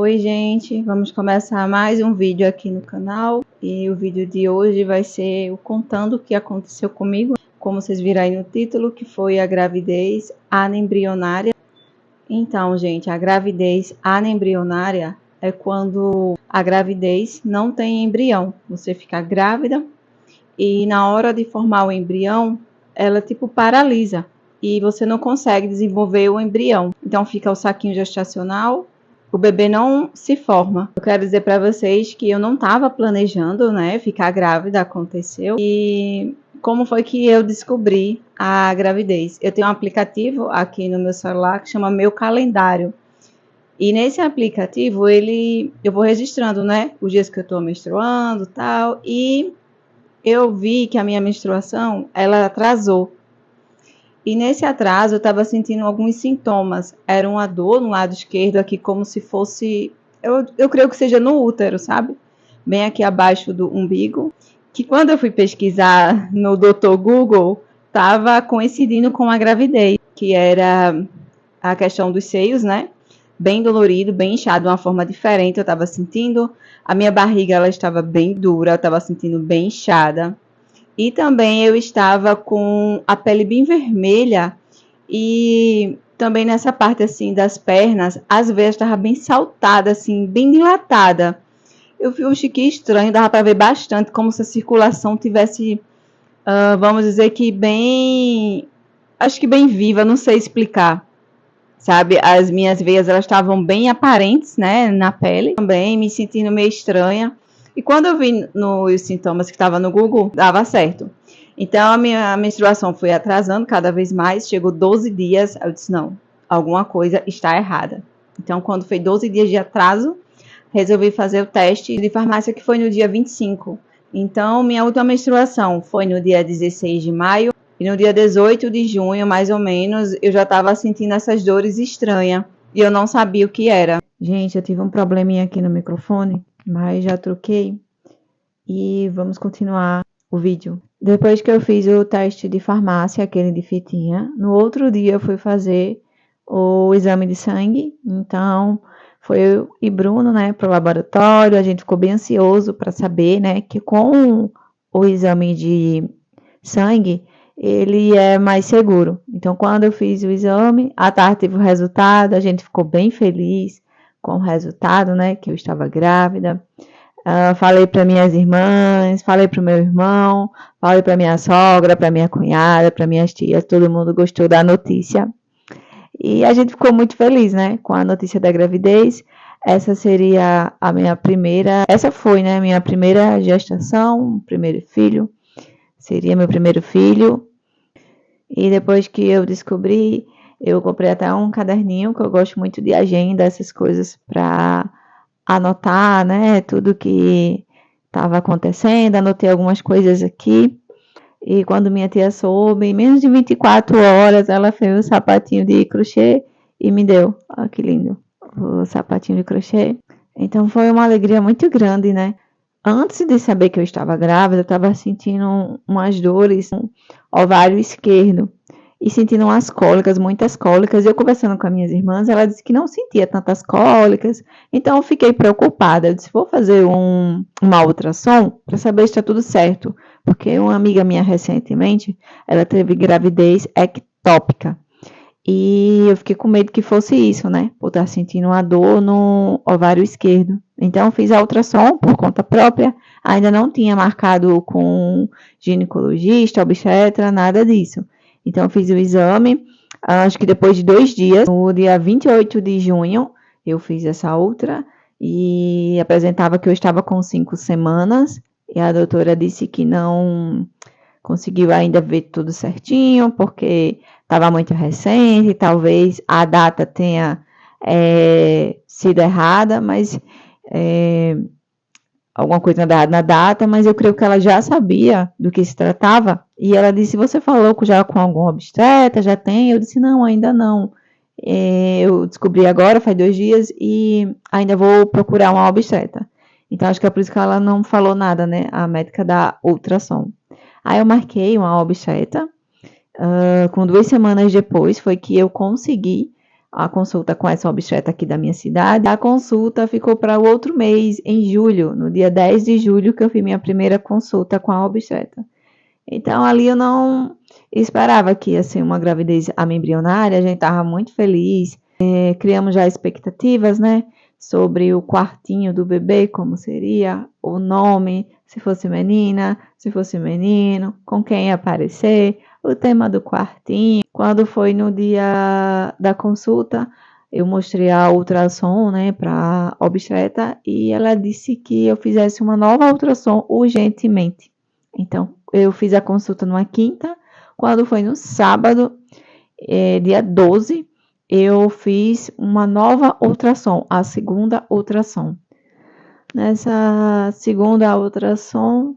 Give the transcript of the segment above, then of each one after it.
Oi gente, vamos começar mais um vídeo aqui no canal e o vídeo de hoje vai ser o contando o que aconteceu comigo, como vocês viram aí no título, que foi a gravidez anembrionária. Então gente, a gravidez anembrionária é quando a gravidez não tem embrião, você fica grávida e na hora de formar o embrião, ela tipo paralisa e você não consegue desenvolver o embrião, então fica o saquinho gestacional. O bebê não se forma. Eu quero dizer para vocês que eu não estava planejando, né, ficar grávida, aconteceu. E como foi que eu descobri a gravidez? Eu tenho um aplicativo aqui no meu celular que chama Meu Calendário. E nesse aplicativo, eu vou registrando, né, os dias que eu estou menstruando, tal, e eu vi que a minha menstruação, ela atrasou. E nesse atraso eu estava sentindo alguns sintomas. Era uma dor no lado esquerdo aqui, como se fosse, eu creio que seja no útero, sabe? Bem aqui abaixo do umbigo. Que quando eu fui pesquisar no Dr. Google, estava coincidindo com a gravidez, que era a questão dos seios, né? Bem dolorido, bem inchado, de uma forma diferente. Eu estava sentindo, a minha barriga ela estava bem dura, eu estava sentindo bem inchada. E também eu estava com a pele bem vermelha e também nessa parte assim das pernas, as veias estavam bem saltadas, assim, bem dilatada. Eu vi um chique estranho, dava para ver bastante, como se a circulação tivesse, vamos dizer que bem, acho que bem viva, não sei explicar. Sabe, as minhas veias elas estavam bem aparentes, né, na pele, também me sentindo meio estranha. E quando eu vi nos sintomas que estava no Google, dava certo. Então a minha menstruação foi atrasando cada vez mais, chegou 12 dias, eu disse não, alguma coisa está errada. Então quando foi 12 dias de atraso, resolvi fazer o teste de farmácia que foi no dia 25. Então minha última menstruação foi no dia 16 de maio. E no dia 18 de junho, mais ou menos, eu já estava sentindo essas dores estranhas. E eu não sabia o que era. Gente, eu tive um probleminha aqui no microfone, mas já troquei. E vamos continuar o vídeo. Depois que eu fiz o teste de farmácia, aquele de fitinha, no outro dia eu fui fazer o exame de sangue. Então, foi eu e Bruno, né, para o laboratório. A gente ficou bem ansioso para saber, né, que com o exame de sangue, ele é mais seguro. Então, quando eu fiz o exame, à tarde teve o resultado, a gente ficou bem feliz com o resultado, né, que eu estava grávida. Falei para minhas irmãs, falei para o meu irmão, falei para minha sogra, para minha cunhada, para minhas tias, todo mundo gostou da notícia. E a gente ficou muito feliz, né, com a notícia da gravidez. Essa seria a minha primeira, essa foi, né, minha primeira gestação, primeiro filho. Seria meu primeiro filho. E depois que eu descobri, eu comprei até um caderninho, que eu gosto muito de agenda, essas coisas para anotar, né, tudo que estava acontecendo. Anotei algumas coisas aqui. E quando minha tia soube, em menos de 24 horas, ela fez um sapatinho de crochê e me deu. Olha que lindo, o sapatinho de crochê. Então foi uma alegria muito grande, né? Antes de saber que eu estava grávida, eu estava sentindo umas dores no ovário esquerdo e sentindo umas cólicas, muitas cólicas. Eu conversando com as minhas irmãs, ela disse que não sentia tantas cólicas, então eu fiquei preocupada. Eu disse, vou fazer uma ultrassom para saber se está tudo certo, porque uma amiga minha recentemente, ela teve gravidez ectópica. E eu fiquei com medo que fosse isso, né? Por estar sentindo uma dor no ovário esquerdo. Então, fiz a ultrassom por conta própria. Ainda não tinha marcado com ginecologista, obstetra, nada disso. Então, fiz o exame. Acho que depois de 2 dias, no dia 28 de junho, eu fiz essa ultra. E apresentava que eu estava com 5 semanas. E a doutora disse que não conseguiu ainda ver tudo certinho, porque estava muito recente, talvez a data tenha sido errada, mas alguma coisa na data, mas eu creio que ela já sabia do que se tratava, e ela disse, você falou já com algum obstetra, já tem? Eu disse, não, ainda não. Eu descobri agora, faz 2 dias, e ainda vou procurar uma obstetra. Então, acho que é por isso que ela não falou nada, né, a médica da ultrassom. Aí eu marquei uma obstetra, com 2 semanas depois foi que eu consegui a consulta com essa obstetra aqui da minha cidade. A consulta ficou para o outro mês, em julho, no dia 10 de julho, que eu fiz minha primeira consulta com a obstetra. Então, ali eu não esperava que ia ser uma gravidez amembrionária, a gente estava muito feliz, criamos já expectativas, né, sobre o quartinho do bebê, como seria, o nome, se fosse menina, se fosse menino, com quem ia aparecer, o tema do quartinho. Quando foi no dia da consulta, eu mostrei a ultrassom, né, para a obstetra e ela disse que eu fizesse uma nova ultrassom urgentemente. Então, eu fiz a consulta numa quinta, quando foi no sábado, dia 12, eu fiz uma nova ultrassom, a segunda ultrassom. Nessa segunda ultrassom,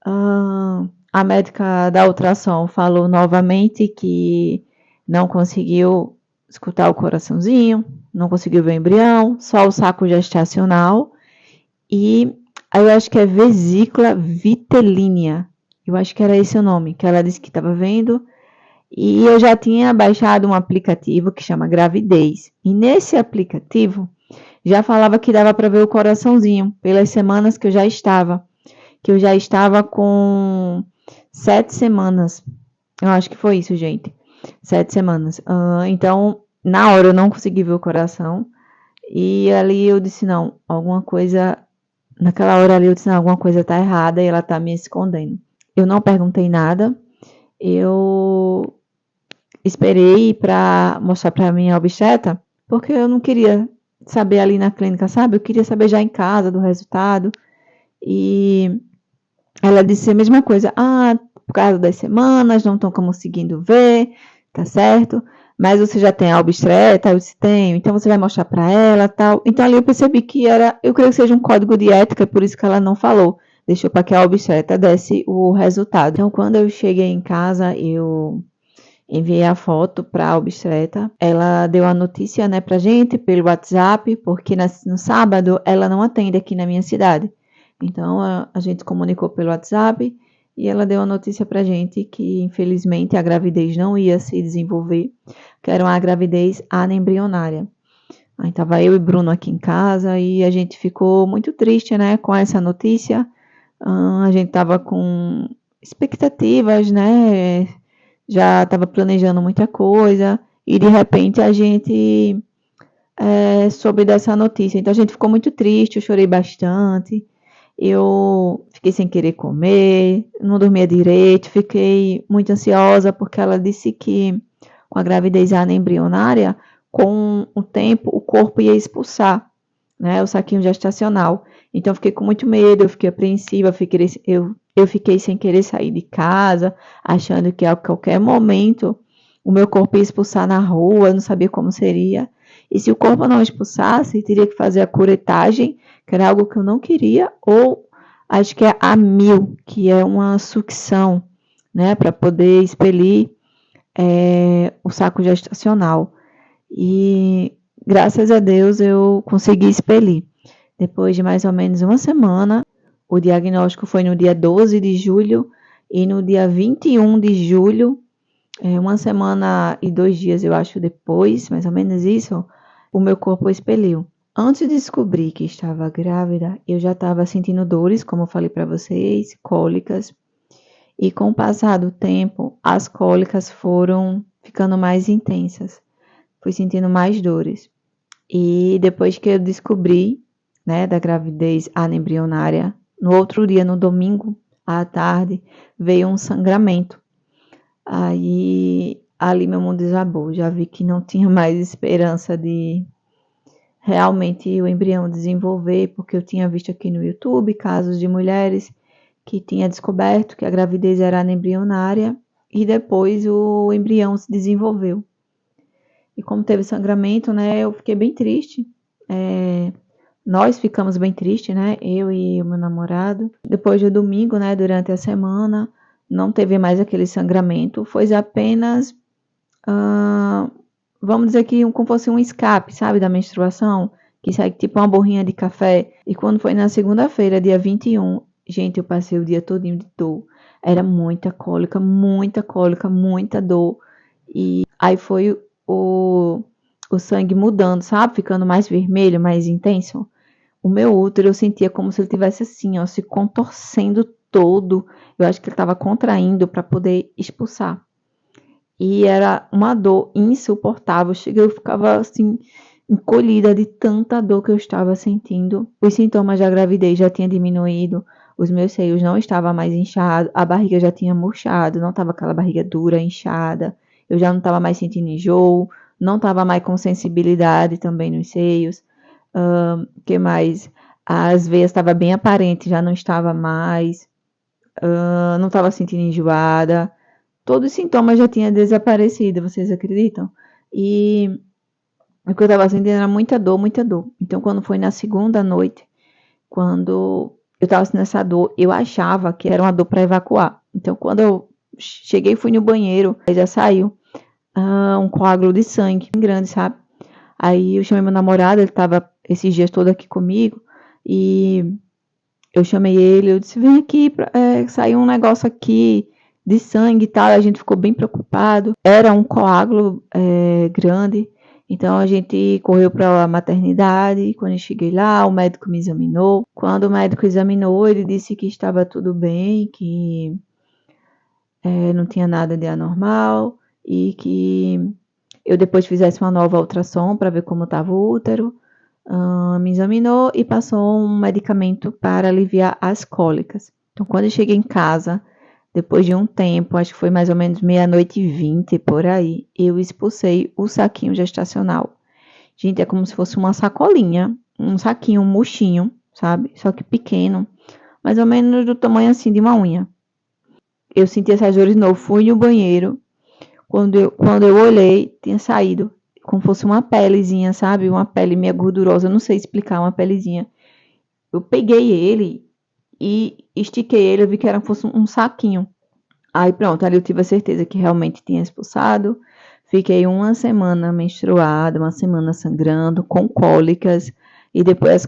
a médica da ultrassom falou novamente que não conseguiu escutar o coraçãozinho, não conseguiu ver o embrião, só o saco gestacional e eu acho que é vesícula vitelínea. Eu acho que era esse o nome, que ela disse que estava vendo. E eu já tinha baixado um aplicativo que chama Gravidez. E nesse aplicativo já falava que dava para ver o coraçãozinho pelas semanas que eu já estava. Que eu já estava com 7 semanas. Eu acho que foi isso, gente. 7 semanas. Então, na hora eu não consegui ver o coração. E ali eu disse, não, alguma coisa... Naquela hora ali eu disse, não, alguma coisa tá errada e ela tá me escondendo. Eu não perguntei nada. Eu esperei para mostrar para minha obstetra, porque eu não queria saber ali na clínica, sabe? Eu queria saber já em casa do resultado. E ela disse a mesma coisa. Por causa das semanas, não estão conseguindo ver, tá certo? Mas você já tem a obstetra? Eu disse, tenho. Então você vai mostrar para ela, tal. Então ali eu percebi que eu creio que seja um código de ética, por isso que ela não falou. Deixou para que a obstetra desse o resultado. Então quando eu cheguei em casa, eu enviei a foto para a obstetra. Ela deu a notícia, né, pra gente pelo WhatsApp, porque no sábado ela não atende aqui na minha cidade. Então a gente comunicou pelo WhatsApp e ela deu a notícia pra gente que infelizmente a gravidez não ia se desenvolver, que era uma gravidez anembrionária. Aí tava eu e Bruno aqui em casa e a gente ficou muito triste, né, com essa notícia. A gente tava com expectativas, né, já estava planejando muita coisa e de repente a gente soube dessa notícia. Então a gente ficou muito triste, eu chorei bastante, eu fiquei sem querer comer, não dormia direito, fiquei muito ansiosa porque ela disse que com a gravidez anembrionária, com o tempo o corpo ia expulsar, né, o saquinho gestacional. Então eu fiquei com muito medo, eu fiquei apreensiva, eu fiquei sem querer sair de casa, achando que a qualquer momento o meu corpo ia expulsar na rua, eu não sabia como seria. E se o corpo não expulsasse, teria que fazer a curetagem, que era algo que eu não queria, ou acho que é a mil, que é uma sucção, né, para poder expelir o saco gestacional. E graças a Deus eu consegui expelir. Depois de mais ou menos uma semana, o diagnóstico foi no dia 12 de julho e no dia 21 de julho, uma semana e 2 dias, eu acho, depois, mais ou menos isso, o meu corpo expeliu. Antes de descobrir que estava grávida, eu já estava sentindo dores, como eu falei para vocês, cólicas. E com o passar do tempo, as cólicas foram ficando mais intensas. Fui sentindo mais dores. E depois que eu descobri, né, da gravidez anembrionária, no outro dia, no domingo, à tarde, veio um sangramento. Aí, ali meu mundo desabou. Já vi que não tinha mais esperança de realmente o embrião desenvolver, porque eu tinha visto aqui no YouTube casos de mulheres que tinham descoberto que a gravidez era anembrionária e depois o embrião se desenvolveu. E como teve sangramento, né, eu fiquei bem triste. Nós ficamos bem tristes, né, eu e o meu namorado. Depois do domingo, né, durante a semana, não teve mais aquele sangramento. Foi apenas, vamos dizer que como fosse um escape, sabe, da menstruação, que sai tipo uma borrinha de café. E quando foi na segunda-feira, dia 21, gente, eu passei o dia todinho de dor. Era muita cólica, muita dor. E aí foi o sangue mudando, sabe? Ficando mais vermelho, mais intenso. O meu útero eu sentia como se ele tivesse assim, ó, se contorcendo todo. Eu acho que ele estava contraindo para poder expulsar. E era uma dor insuportável. Eu ficava assim, encolhida de tanta dor que eu estava sentindo. Os sintomas da gravidez já tinham diminuído. Os meus seios não estavam mais inchados. A barriga já tinha murchado. Não estava aquela barriga dura, inchada. Eu já não estava mais sentindo enjoo. Não estava mais com sensibilidade também nos seios. Que mais? As veias estavam bem aparentes, já não estava mais. Não estava sentindo enjoada. Todos os sintomas já tinham desaparecido, vocês acreditam? E o que eu estava sentindo era muita dor, muita dor. Então, quando foi na segunda noite, quando eu estava sentindo essa dor, eu achava que era uma dor para evacuar. Então, quando eu cheguei, fui no banheiro, aí já saiu um coágulo de sangue grande, sabe? Aí eu chamei meu namorado, ele estava esses dias todo aqui comigo, e eu chamei ele, eu disse, vem aqui, saiu um negócio aqui de sangue e tal, a gente ficou bem preocupado, era um coágulo grande, então a gente correu para a maternidade, quando eu cheguei lá, o médico me examinou, quando o médico examinou, ele disse que estava tudo bem, que não tinha nada de anormal, e que eu depois fizesse uma nova ultrassom para ver como estava o útero, me examinou e passou um medicamento para aliviar as cólicas. Então, quando eu cheguei em casa, depois de um tempo, acho que foi mais ou menos 00:20 por aí, eu expulsei o saquinho gestacional. Gente, é como se fosse uma sacolinha, um saquinho, um murchinho, sabe? Só que pequeno, mais ou menos do tamanho assim de uma unha. Eu senti essas dores de novo, fui no banheiro. Quando eu olhei, tinha saído como fosse uma pelezinha, sabe? Uma pele meio gordurosa, eu não sei explicar, uma pelezinha. Eu peguei ele e estiquei ele, eu vi que era fosse um saquinho. Aí pronto, ali eu tive a certeza que realmente tinha expulsado. Fiquei uma semana menstruada, uma semana sangrando, com cólicas, e depois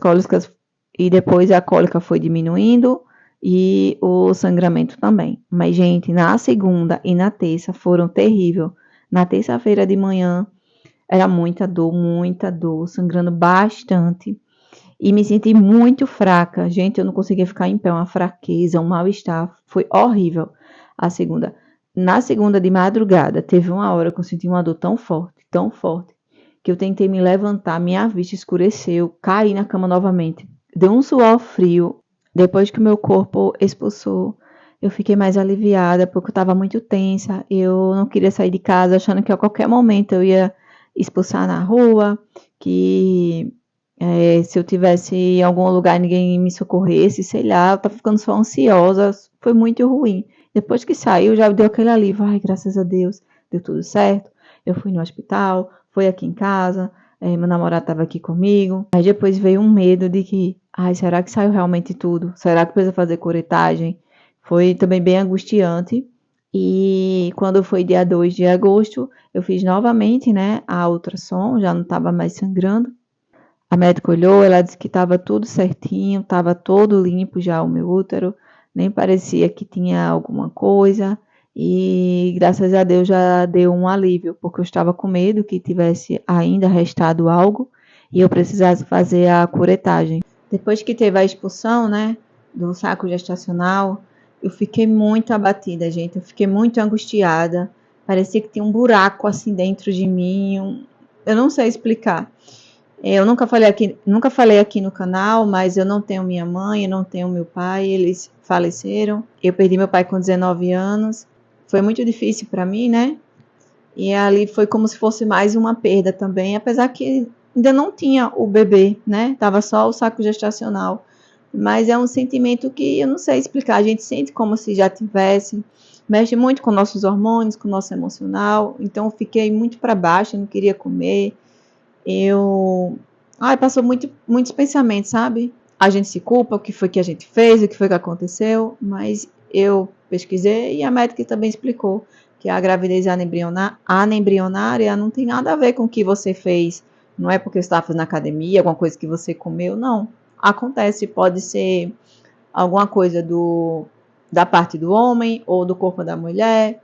a cólica foi diminuindo e o sangramento também. Mas, gente, na segunda e na terça foram terríveis. Na terça-feira de manhã, era muita dor, sangrando bastante. E me senti muito fraca. Gente, eu não conseguia ficar em pé, uma fraqueza, um mal-estar. Foi horrível a segunda. Na segunda de madrugada, teve uma hora que eu senti uma dor tão forte, que eu tentei me levantar, minha vista escureceu, caí na cama novamente. Deu um suor frio. Depois que o meu corpo expulsou, eu fiquei mais aliviada, porque eu estava muito tensa. Eu não queria sair de casa, achando que a qualquer momento eu ia expulsar na rua, que se eu tivesse em algum lugar ninguém me socorresse, sei lá, eu tava ficando só ansiosa, foi muito ruim. Depois que saiu, já deu aquele alívio, ai, graças a Deus, deu tudo certo. Eu fui no hospital, fui aqui em casa, meu namorado estava aqui comigo. Aí depois veio um medo de que, ai, será que saiu realmente tudo? Será que precisa fazer curetagem? Foi também bem angustiante. E quando foi dia 2 de agosto, eu fiz novamente, né, a ultrassom, já não estava mais sangrando. A médica olhou, ela disse que estava tudo certinho, estava todo limpo já o meu útero, nem parecia que tinha alguma coisa. E graças a Deus já deu um alívio, porque eu estava com medo que tivesse ainda restado algo e eu precisasse fazer a curetagem. Depois que teve a expulsão, né, do saco gestacional, eu fiquei muito abatida, gente. Eu fiquei muito angustiada. Parecia que tinha um buraco assim dentro de mim. Eu não sei explicar. Eu nunca falei aqui no canal, mas eu não tenho minha mãe, eu não tenho meu pai, eles faleceram. Eu perdi meu pai com 19 anos. Foi muito difícil para mim, né? E ali foi como se fosse mais uma perda também, apesar que ainda não tinha o bebê, né? Tava só o saco gestacional. Mas é um sentimento que eu não sei explicar. A gente sente como se já tivesse. Mexe muito com nossos hormônios, com o nosso emocional. Então eu fiquei muito para baixo, eu não queria comer. Passou muitos pensamentos, sabe? A gente se culpa, o que foi que a gente fez, o que foi que aconteceu, mas eu pesquisei e a médica também explicou que a gravidez anembrionária não tem nada a ver com o que você fez. Não é porque você estava fazendo academia, alguma coisa que você comeu, não. Acontece, pode ser alguma coisa da parte do homem ou do corpo da mulher,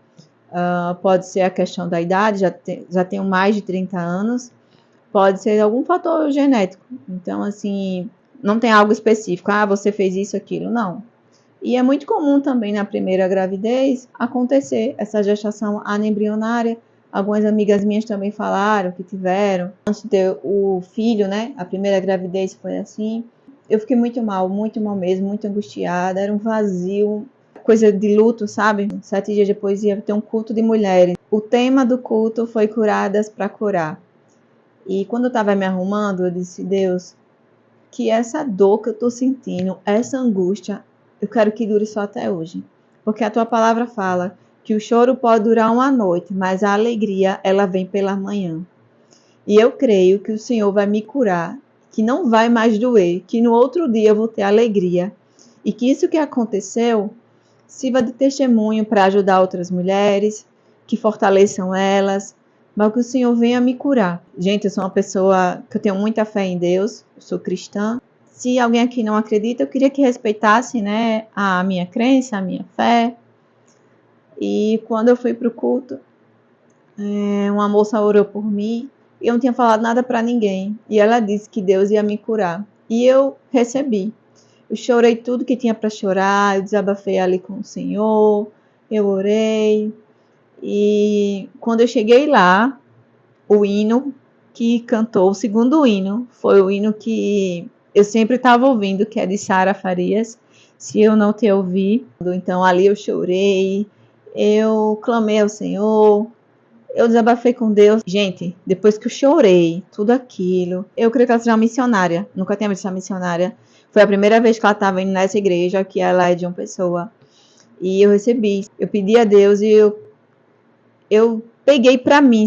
pode ser a questão da idade, já tenho mais de 30 anos, Pode ser algum fator genético. Então, assim, não tem algo específico. Ah, você fez isso, aquilo. Não. E é muito comum também na primeira gravidez acontecer essa gestação anembrionária. Algumas amigas minhas também falaram que tiveram. Antes de ter o filho, né? A primeira gravidez foi assim. Eu fiquei muito mal mesmo, muito angustiada. Era um vazio, coisa de luto, sabe? 7 dias depois ia ter um culto de mulheres. O tema do culto foi Curadas para Curar. E quando eu estava me arrumando, eu disse, Deus, que essa dor que eu estou sentindo, essa angústia, eu quero que dure só até hoje. Porque a tua palavra fala que o choro pode durar uma noite, mas a alegria, ela vem pela manhã. E eu creio que o Senhor vai me curar, que não vai mais doer, que no outro dia eu vou ter alegria. E que isso que aconteceu sirva de testemunho para ajudar outras mulheres, que fortaleçam elas, mas que o Senhor venha me curar. Gente, eu sou uma pessoa que eu tenho muita fé em Deus, eu sou cristã. Se alguém aqui não acredita, eu queria que respeitasse, né, a minha crença, a minha fé. E quando eu fui para o culto, uma moça orou por mim e eu não tinha falado nada para ninguém. E ela disse que Deus ia me curar. E eu recebi. Eu chorei tudo que tinha para chorar, eu desabafei ali com o Senhor, eu orei. E quando eu cheguei lá, o hino que cantou, o segundo hino, foi o hino que eu sempre estava ouvindo, que é de Sara Farias. Se eu não te ouvi, então ali eu chorei, eu clamei ao Senhor, eu desabafei com Deus. Gente, depois que eu chorei tudo aquilo, eu creio que ela seja uma missionária, nunca tinha visto essa missionária. Foi a primeira vez que ela estava indo nessa igreja, que ela é de uma pessoa. E eu recebi, eu pedi a Deus e eu peguei para mim.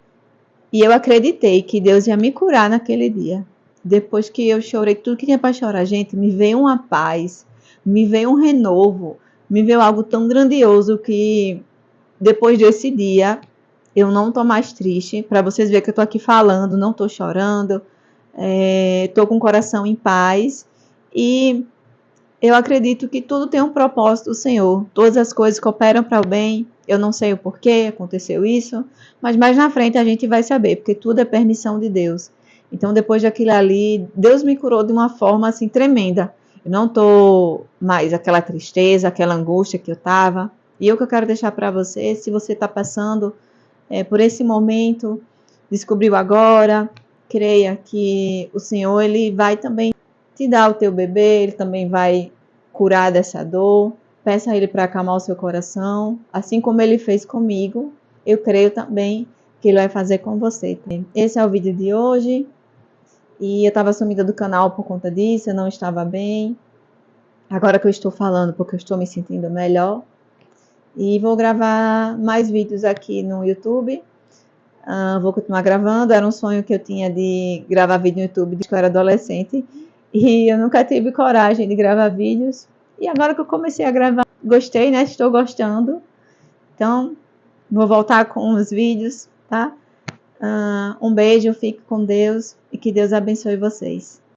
E eu acreditei que Deus ia me curar naquele dia. Depois que eu chorei tudo que tinha para chorar, gente, me veio uma paz, me veio um renovo, me veio algo tão grandioso que depois desse dia eu não tô mais triste. Para vocês verem que eu tô aqui falando, não tô chorando, tô com o coração em paz e eu acredito que tudo tem um propósito do Senhor. Todas as coisas cooperam para o bem. Eu não sei o porquê aconteceu isso, mas mais na frente a gente vai saber, porque tudo é permissão de Deus. Então, depois daquilo ali, Deus me curou de uma forma assim tremenda. Eu não tô mais aquela tristeza, aquela angústia que eu tava. E o que eu quero deixar para você, se você está passando por esse momento, descobriu agora, creia que o Senhor ele vai também te dar o teu bebê, ele também vai curar dessa dor. Peça a ele para acalmar o seu coração, assim como ele fez comigo. Eu creio também que ele vai fazer com você. Esse é o vídeo de hoje. E eu estava sumida do canal por conta disso, eu não estava bem. Agora que eu estou falando, porque eu estou me sentindo melhor. E vou gravar mais vídeos aqui no YouTube. Vou continuar gravando. Era um sonho que eu tinha de gravar vídeo no YouTube desde que eu era adolescente. E eu nunca tive coragem de gravar vídeos. E agora que eu comecei a gravar, gostei, né? Estou gostando. Então, vou voltar com os vídeos, tá? Um beijo, fique com Deus e que Deus abençoe vocês.